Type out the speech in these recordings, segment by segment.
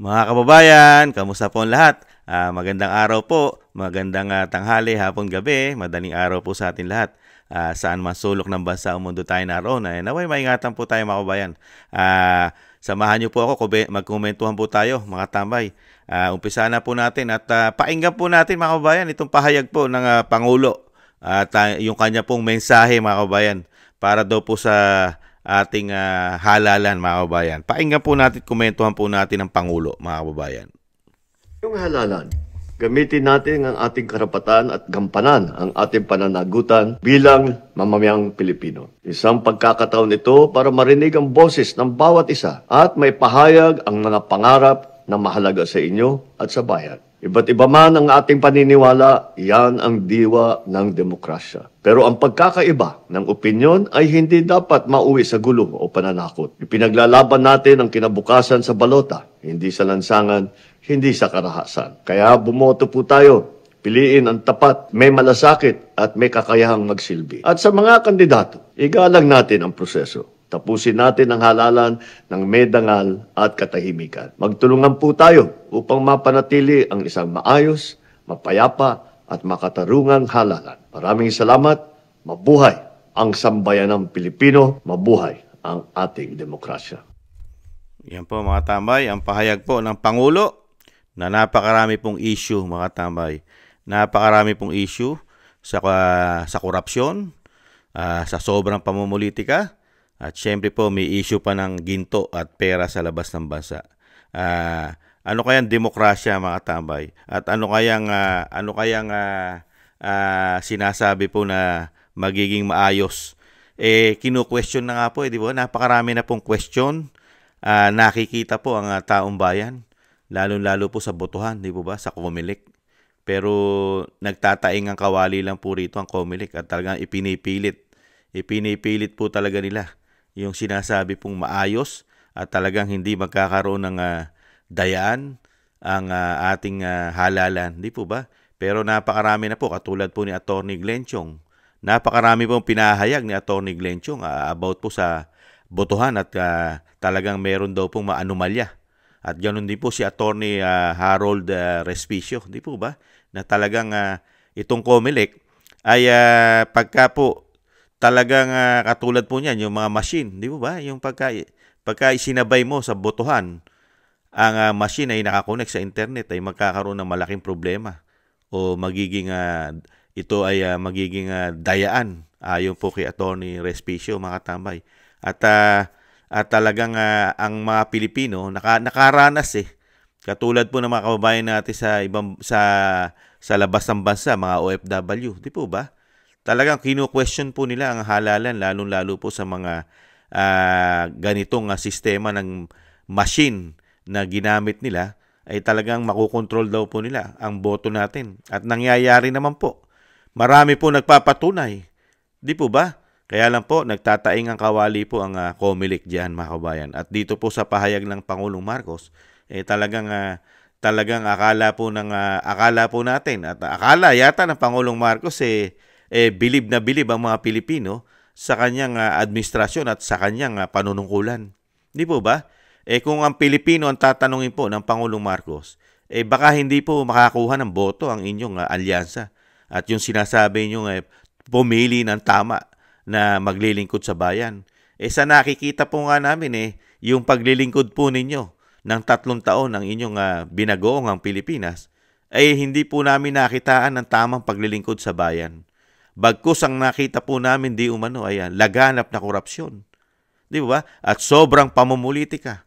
Mga kababayan, kamusta po ang lahat? Magandang araw po, magandang tanghali, hapon, gabi, madaling araw po sa atin lahat. Saan man sulok ng bansa o mundo tayo naroon, naway maingatan po tayo mga kababayan. Samahan niyo po ako, magkomentuhan po tayo mga tambay. Umpisa na po natin at pakinggan po natin mga kababayan itong pahayag po ng Pangulo at yung kanya pong mensahe mga kababayan para daw po sa ating halalan mga kababayan. Pakinggan po natin, komentuhan po natin ang Pangulo mga kababayan. Yung halalan, gamitin natin ang ating karapatan at gampanan ang ating pananagutan bilang mamamayang Pilipino. Isang pagkakataon ito para marinig ang boses ng bawat isa at may pahayag ang mga pangarap na mahalaga sa inyo at sa bayan. Iba't iba man ang ating paniniwala, yan ang diwa ng demokrasya. Pero ang pagkakaiba ng opinyon ay hindi dapat mauwi sa gulo o pananakot. Ipinaglalaban natin ang kinabukasan sa balota, hindi sa lansangan, hindi sa karahasan. Kaya bumoto po tayo. Piliin ang tapat, may malasakit at may kakayahang magsilbi. At sa mga kandidato, igalang natin ang proseso. Tapusin natin ang halalan ng may dangal at katahimikan. Magtulungan po tayo upang mapanatili ang isang maayos, mapayapa at makatarungang halalan. Maraming salamat. Mabuhay ang sambayanang Pilipino. Mabuhay ang ating demokrasya. Yan po mga tambay, ang pahayag po ng Pangulo na napakarami pong issue mga tambay. Napakarami pong issue sa korupsyon, sa sobrang pamumulitika. At syempre po may issue pa ng ginto at pera sa labas ng bansa. Ano kayang demokrasya mga tambay? At ano kayang sinasabi po na magiging maayos? Kinu-question na nga po, di ba? Napakarami na pong question. Nakikita po ang taong bayan, lalo-lalo po sa botohan, di ba? Sa COMELEC. Pero nagtataing ang kawali lang po rito ang COMELEC at talagang ipinipilit po talaga nila yung sinasabi pong maayos at talagang hindi magkakaroon ng dayaan ang ating halalan. Di po ba? Pero napakarami na po, katulad po ni Atty. Glenn Chong. Napakarami pong pinahayag ni Atty. Glenn Chong about po sa botohan at talagang meron daw pong maanomalya. At ganoon din po si Atty. Harold Respicio. Di po ba? Na talagang itong COMELEC ay pagka po talagang katulad po niyan, yung mga machine, di ba? Yung pagka isinabay mo sa botohan, ang machine ay nakakonect sa internet ay magkakaroon ng malaking problema o magiging magiging dayaan ayon po kay Atty. Respicio mga tambay. At talagang ang mga Pilipino nakaranas katulad po ng mga kababayan natin sa labas ng bansa, mga OFW, di po ba? Talagang kinu-question po nila ang halalan, lalong-lalo po sa mga ganitong sistema ng machine na ginamit nila, ay talagang makukontrol daw po nila ang boto natin. At nangyayari naman po. Marami po nagpapatunay. Di po ba? Kaya lang po, nagtataing ang kawali po ang COMELEC diyan mga kabayan. At dito po sa pahayag ng Pangulong Marcos, talagang akala po natin at akala yata ng Pangulong Marcos bilib na bilib ang mga Pilipino sa kanyang administrasyon at sa kanyang panunungkulan. Di po ba? Kung ang Pilipino ang tatanungin po ng Pangulong Marcos, baka hindi po makakuha ng boto ang inyong alyansa. At yung sinasabi nyo pumili ng tama na maglilingkod sa bayan. Sa nakikita po nga namin yung paglilingkod po ninyo ng 3 taon ng inyong binagoong ang Pilipinas, ay hindi po namin nakitaan ng tamang paglilingkod sa bayan. Bagkus ang nakita po namin di umano ay laganap na korupsyon. Di ba? At sobrang pamumulitika.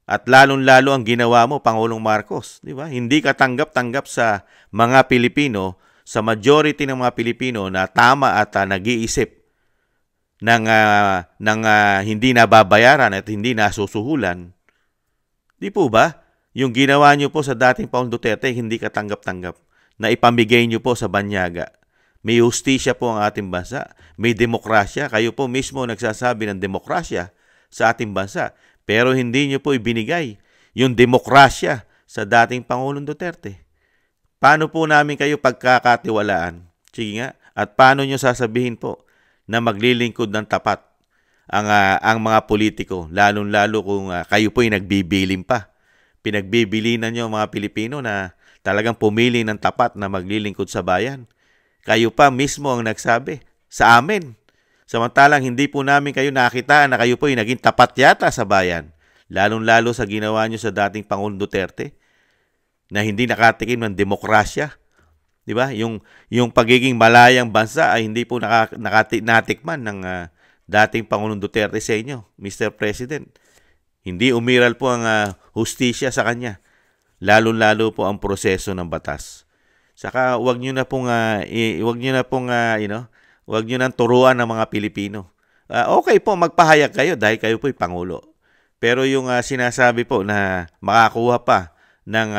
At lalong-lalo ang ginawa mo, Pangulong Marcos. Di ba? Hindi ka tanggap-tanggap sa mga Pilipino, sa majority ng mga Pilipino na tama at nag-iisip ng hindi nababayaran at hindi nasusuhulan. Di po ba? Yung ginawa nyo po sa dating Paul Duterte, hindi ka tanggap-tanggap na ipamigay nyo po sa banyaga. May hustisya po ang ating bansa. May demokrasya. Kayo po mismo nagsasabi ng demokrasya sa ating bansa. Pero hindi nyo po ibinigay yung demokrasya sa dating Pangulong Duterte. Paano po namin kayo pagkakatiwalaan? Sige nga. At paano nyo sasabihin po na maglilingkod ng tapat ang mga politiko, lalong-lalo kung kayo po ay nagbibilim pa. Pinagbibilinan nyo mga Pilipino na talagang pumili ng tapat na maglilingkod sa bayan. Kayo pa mismo ang nagsabi sa amin. Samantalang hindi po namin kayo nakitaan na kayo po ay naging tapat yata sa bayan. Lalong-lalo sa ginawa nyo sa dating Pangulong Duterte na hindi nakatikim ng demokrasya. Di ba? Yung pagiging malayang bansa ay hindi po natikman ng dating Pangulong Duterte sa inyo, Mr. President. Hindi umiral po ang hustisya sa kanya. Lalo-lalo po ang proseso ng batas. Saka wag niyo na pong wag niyo nang turuan ng mga Pilipino. Okay po magpahayag kayo dahil kayo po'y pangulo. Pero yung sinasabi po na makakuha pa ng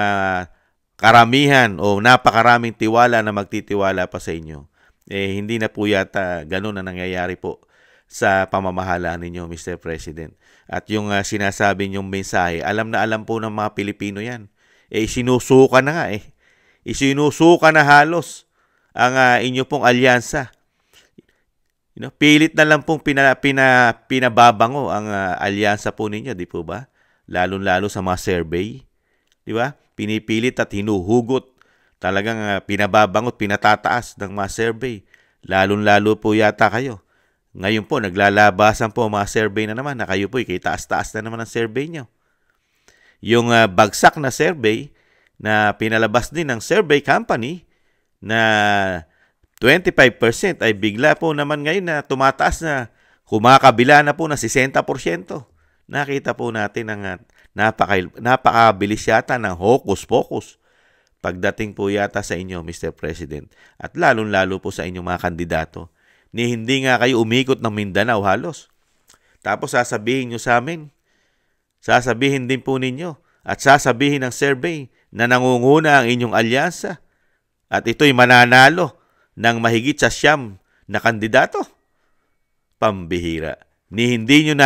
karamihan o napakaraming tiwala na magtitiwala pa sa inyo, hindi na po yata ganun na nangyayari po sa pamamahala ninyo, Mr. President. At yung sinasabi niyong mensahe, alam na alam po ng mga Pilipino yan. Sinusuka na nga Isinusuka na halos ang inyo pong alyansa. Pilit na lang pong pinababango ang alyansa po ninyo, di po ba? Lalo-lalo sa mga survey. Di ba? Pinipilit at hinuhugot. Talagang pinababangot, pinatataas ng mga survey. Lalo-lalo po yata kayo. Ngayon po, naglalabasan po ang mga survey na naman na kayo po, taas-taas na naman ang survey nyo. Yung bagsak na survey na pinalabas din ng survey company na 25% ay bigla po naman ngayon na tumataas na kumakabila na po na 60%. Nakita po natin ang napakabilis yata ng hocus-pocus pagdating po yata sa inyo, Mr. President. At lalong-lalo po sa inyong mga kandidato. Hindi nga kayo umikot ng Mindanao halos. Tapos sasabihin nyo sa amin, sasabihin din po ninyo at sasabihin ng survey na nangunguna ang inyong alyansa at ito'y mananalo ng mahigit sa 9 na kandidato. Pambihira. Hindi nyo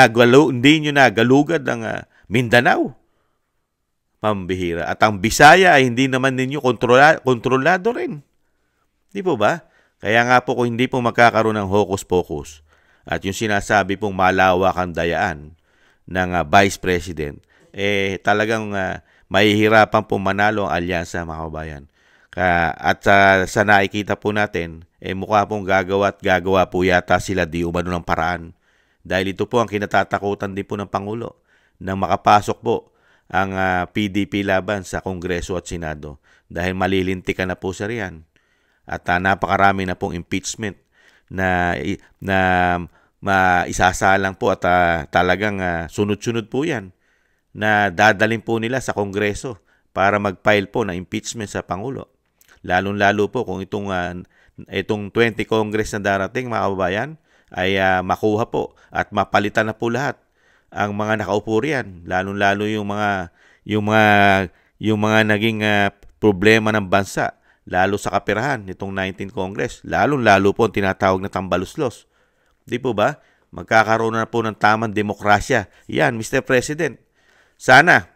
nagalugad ang Mindanao. Pambihira. At ang Bisaya ay hindi naman ninyo kontrolado rin. Di po ba? Kaya nga po kung hindi po magkakaroon ng hocus-pocus at yung sinasabi pong malawak ang dayaan ng Vice President, talagang mahihirapan po manalo ang alyansa, mga kabayan. At sa nakikita po natin, mukha pong gagawa po yata sila di umano ng paraan. Dahil ito po ang kinatatakutan din po ng Pangulo na makapasok po ang PDP laban sa Kongreso at Senado. Dahil malilintikan na po sa riyan. At napakarami na pong impeachment na maisasalang po at talagang sunod-sunod po yan na dadalhin po nila sa Kongreso para mag-file po ng impeachment sa Pangulo. Lalong-lalo po kung itong 20 Congress na darating, mga kababayan, ay makuha po at mapalitan na po lahat ang mga nakaupo riyan. Lalong-lalo yung mga naging problema ng bansa, lalo sa kapirahan nitong 19 Congress. Lalong-lalo po ang tinatawag na tambaluslos. Di po ba? Magkakaroon na po ng tamang demokrasya. Yan, Mr. President. Sana,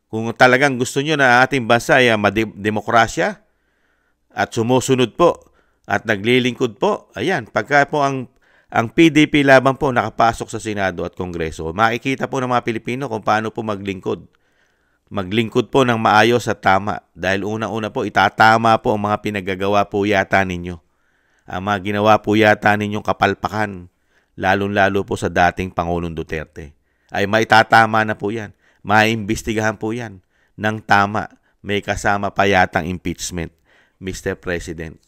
kung talagang gusto nyo na ating bansa ay demokrasya at sumusunod po at naglilingkod po, ayan, pagka po ang PDP laban po nakapasok sa Senado at Kongreso, makikita po ng mga Pilipino kung paano po maglingkod. Maglingkod po ng maayos at tama. Dahil unang-una po, itatama po ang mga pinagagawa po yata ninyo. Ang mga ginawa po yata ninyong kapalpakan, lalong-lalo po sa dating Pangulong Duterte, ay maitatama na po yan. Maiimbestigahan po yan ng tama. May kasama pa yatang impeachment, Mr. President.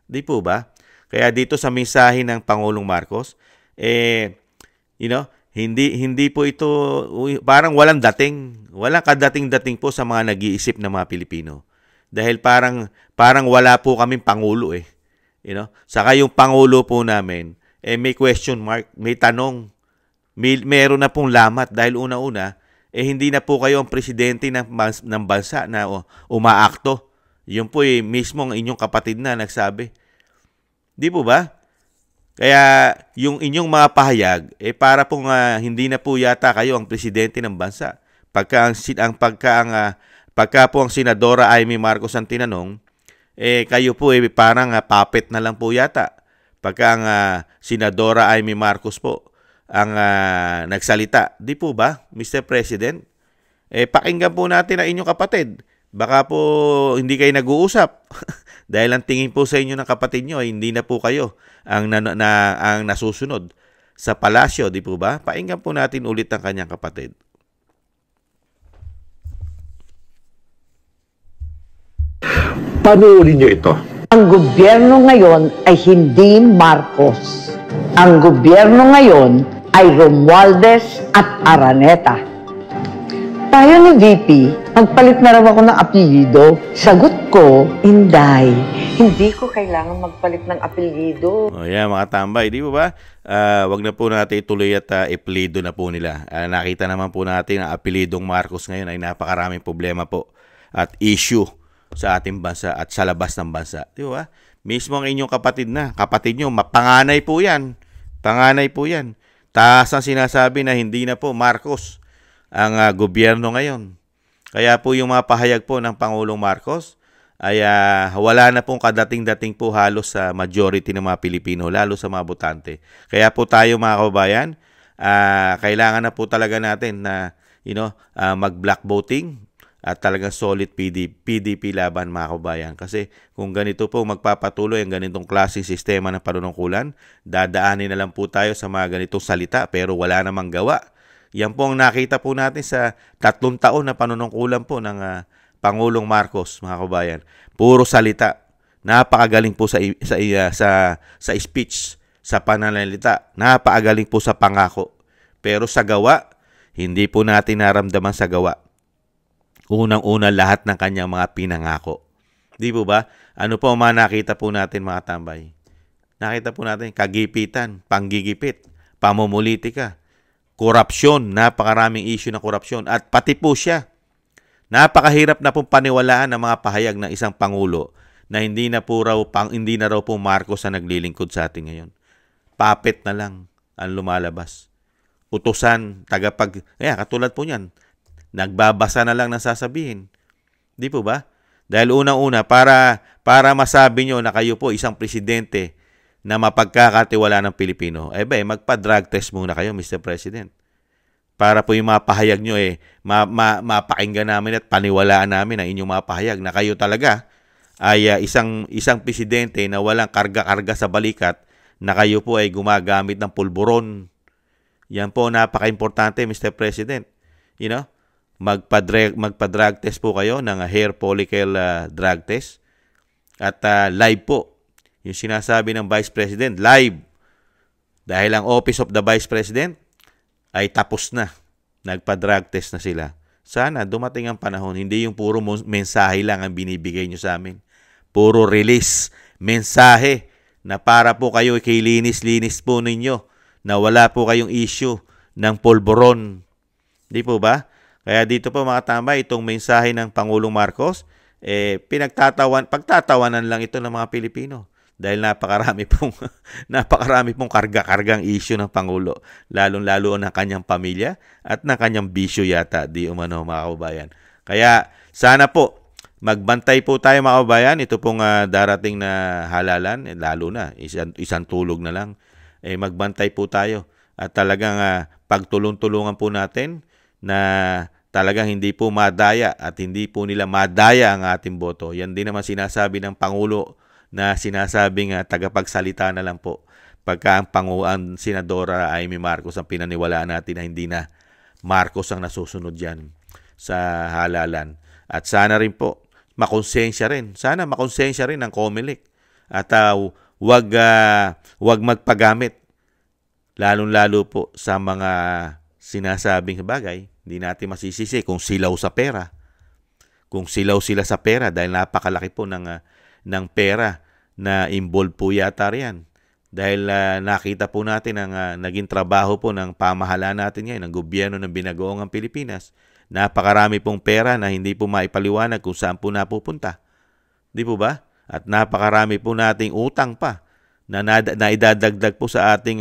Di po ba? Kaya dito sa mensahe ng Pangulong Marcos, hindi po ito, parang walang dating, walang kadating-dating po sa mga nag-iisip ng mga Pilipino. Dahil parang wala po kaming Pangulo Saka yung Pangulo po namin, may question mark, may tanong, meron na pong lamat dahil una-una, hindi na po kayo ang presidente ng bansa na umaakto. Yun po mismo ang inyong kapatid na nagsabi. Di po ba? Kaya yung inyong mga pahayag, para pong hindi na po yata kayo ang presidente ng bansa. Pagka po ang Senadora Amy Marcos ang tinanong, kayo po parang puppet na lang po yata. Pagka ang Senadora Amy Marcos po ang nagsalita. Di po ba, Mr. President? Pakinggan po natin ang inyong kapatid. Baka po hindi kayo nag-uusap. Dahil ang tingin po sa inyo ng kapatid nyo ay hindi na po kayo ang nasusunod sa palasyo, di po ba? Pakinggan po natin ulit ang kanyang kapatid. Panuulin niyo ito. Ang gobyerno ngayon ay hindi Marcos. Ang gobyerno ngayon ay Romualdez at Araneta. Tayo ni VP, magpalit na raw ako ng apelyido. Sagot ko, Inday, hindi ko kailangan magpalit ng apelyido. O yan, mga tambay, di ba? Wag na po natin ituloy at apelyido na po nila. Nakita naman po natin ang apelyidong Marcos ngayon ay napakaraming problema po at issue sa ating bansa at sa labas ng bansa. Di ba? Mismo ang inyong kapatid nyo, panganay po yan. Panganay po yan. Taas ang sinasabi na hindi na po Marcos ang gobyerno ngayon. Kaya po yung mga pahayag po ng Pangulong Marcos ay wala na pong kadating-dating po halos sa majority ng mga Pilipino, lalo sa mga botante. Kaya po tayo mga kababayan, kailangan na po talaga natin na mag-block voting at talagang solid PDP laban mga kababayan. Kasi kung ganito po magpapatuloy ang ganitong klaseng sistema ng panunungkulan, dadaanin na lang po tayo sa mga ganitong salita pero wala namang gawa. Yan po ang nakita po natin sa 3 taon na panunungkulan po ng Pangulong Marcos mga kababayan. Puro salita. Napakagaling po sa speech, sa pananalita. Napakagaling po sa pangako. Pero sa gawa, hindi po natin naramdaman sa gawa. Unang-una lahat ng kanyang mga pinangako. Di po ba? Ano po ang mga nakita po natin mga tambay? Nakita po natin kagipitan, panggigipit, pamumulitika, korupsyon, napakaraming issue ng korupsyon at pati po siya. Napakahirap na pong paniwalaan ng mga pahayag ng isang pangulo na hindi na raw po Marcos ang naglilingkod sa atin ngayon. Puppet na lang ang lumalabas. Utusan, katulad po niyan. Nagbabasa na lang ng sasabihin. Di po ba? Dahil unang-una, para masabi nyo na kayo po isang presidente na mapagkakatiwala ng Pilipino, magpa-drug test muna kayo, Mr. President. Para po yung mga pahayag nyo, mapakinggan namin at paniwalaan namin ang inyong mga pahayag na kayo talaga ay isang presidente na walang karga-karga sa balikat, na kayo po ay gumagamit ng pulburon. Yan po, napaka-importante, Mr. President. Magpa-drug test po kayo ng hair follicle drug test. At live po. Yung sinasabi ng Vice President, live. Dahil ang Office of the Vice President ay tapos na. Nagpa-drug test na sila. Sana dumating ang panahon, hindi yung puro mensahe lang ang binibigay nyo sa amin. Puro release, mensahe na para po kayo ikilinis-linis po ninyo na wala po kayong issue ng polboron. Di po ba? Kaya dito po mga tambay, itong mensahe ng Pangulong Marcos, pagtatawanan lang ito ng mga Pilipino. Dahil napakarami pong karga-kargang issue ng Pangulo, lalong-lalo ng kanyang pamilya at ng kanyang bisyo yata, di umano mga kababayan. Kaya sana po, magbantay po tayo mga kababayan, ito pong darating na halalan, lalo na, isang tulog na lang, magbantay po tayo at talagang pagtulong-tulungan po natin na talagang hindi po madaya at hindi po nila madaya ang ating boto. Yan din naman sinasabi ng Pangulo na sinasabing tagapagsalita na lang po pagka ang Senadora Amy Marcos ang pinaniwalaan natin na hindi na Marcos ang nasusunod dyan sa halalan. At sana rin po makonsensya rin. Sana makonsensya rin ang COMELEC at wag magpagamit lalong-lalo po sa mga sinasabing bagay. Hindi natin masisisi kung silaw sa pera. Kung silaw sila sa pera dahil napakalaki po ng pera na involved po yata riyan. Dahil nakita po natin ang naging trabaho po ng pamahalaan natin ngayon, ng gobyerno ng binagoong Pilipinas. Napakarami pong pera na hindi po maipaliwanag kung saan po napupunta. Di po ba? At napakarami po nating utang pa na idadagdag po sa ating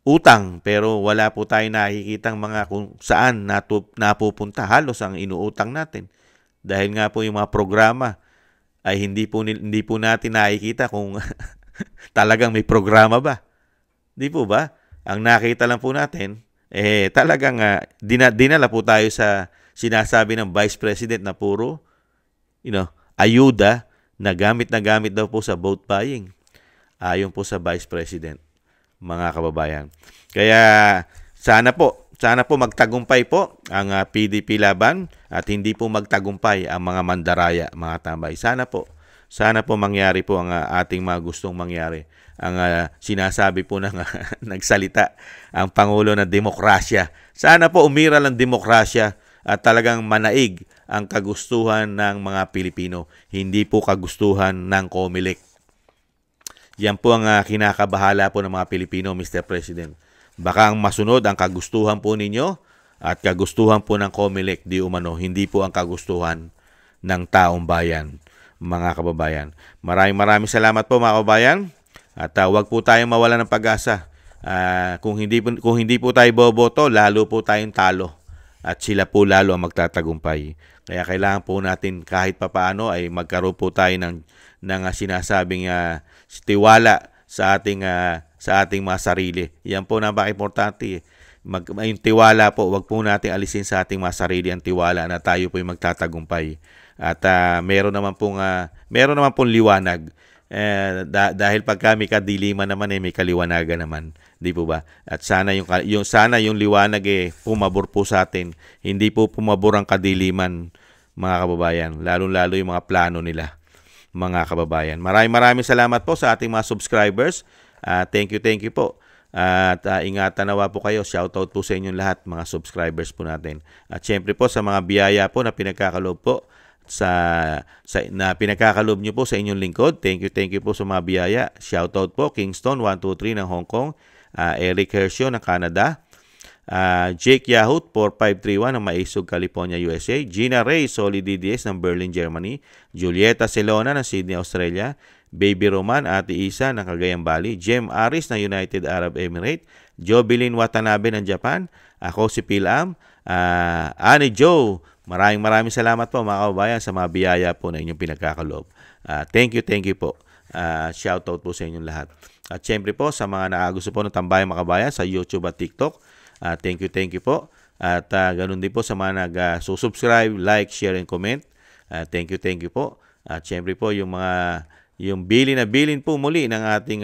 utang, pero wala po tayong nakikitang mga kung saan napupunta. Halos ang inuutang natin. Dahil nga po yung mga programa ay hindi po natin nakikita kung talagang may programa ba. Di po ba? Ang nakita lang po natin, talagang dinala po tayo sa sinasabi ng Vice President na puro, ayuda na gamit daw po sa vote buying. Ayon po sa Vice President, mga kababayan. Kaya sana po magtagumpay po ang PDP laban at hindi po magtagumpay ang mga mandaraya, mga tambay. Sana po mangyari po ang ating mga gustong mangyari. Ang sinasabi po ng nagsalita ang Pangulo na demokrasya. Sana po umiral ang demokrasya at talagang manaig ang kagustuhan ng mga Pilipino, hindi po kagustuhan ng COMELEC. Yan po ang kinakabahala po ng mga Pilipino, Mr. President. Baka ang masunod ang kagustuhan po ninyo at kagustuhan po ng COMELEC, di umano, hindi po ang kagustuhan ng taong bayan, mga kababayan. Maraming salamat po, mga kababayan. At huwag po tayong mawala ng pag-asa. Kung hindi po tayo boboto, lalo po tayong talo. At sila po lalo ang magtatagumpay. Kaya kailangan po natin kahit papaano ay magkaroon po tayo ng sinasabing tiwala sa ating mga sarili. Yan po napaka-importante. Yung tiwala po, wag po natin alisin sa ating mga sarili ang tiwala na tayo po ay magtatagumpay. At meron naman pong liwanag. Dahil pagka may kadiliman naman may kaliwanagan naman, di po ba? At sana yung liwanag pumabor po sa atin, hindi po pumabor ang kadiliman, mga kababayan, lalo yung mga plano nila, mga kababayan. Maraming salamat po sa ating mga subscribers. Thank you po. At ingatan nawa po kayo. Shoutout po sa inyong lahat, mga subscribers po natin. At syempre po sa mga biyaya po na pinagkakaloob po na pinagkakaloob nyo po sa inyong lingkod. Thank you po sa mga biyaya. Shoutout po Kingston 123 ng Hong Kong, Eric Hershio ng Canada, Jake Yahut 4531 ng Maisog, California, USA, Gina Ray Solid DDS ng Berlin, Germany, Julieta Celona ng Sydney, Australia, Baby Roman, Ate Isa ng Cagayan Valley, Jem Aris ng United Arab Emirates, Jobilin Watanabe ng Japan, ako si Pilam, Annie Joe. Maraming salamat po, mga kababayan, sa mga biyaya po na inyong pinagkakaloob. Thank you po. Shoutout po sa inyong lahat. At syempre po sa mga nakagusto po ng Tambayan Mga Kabayan sa YouTube at TikTok, thank you po. At ganun din po sa mga nag-subscribe, like, share, and comment. Thank you po. At syempre po yung bilin po muli ng ating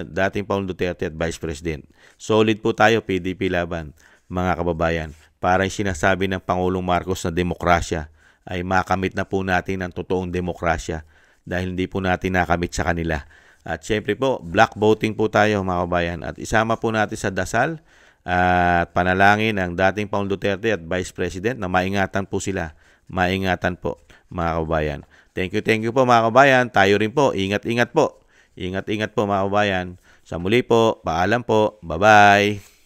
dating Pangulong Duterte at Vice President. Solid po tayo, PDP laban, mga kababayan. Para yung sinasabi ng Pangulong Marcos na demokrasya ay makamit na po natin ang totoong demokrasya dahil hindi po natin nakamit sa kanila. At syempre po, black voting po tayo, mga kababayan. At isama po natin sa dasal at panalangin ang dating Pangulong Duterte at Vice President na maingatan po sila. Maingatan po, mga kababayan. Thank you po, mga kababayan. Tayo rin po, ingat po. Ingat po, mga kababayan. Sa muli po, paalam po. Bye-bye.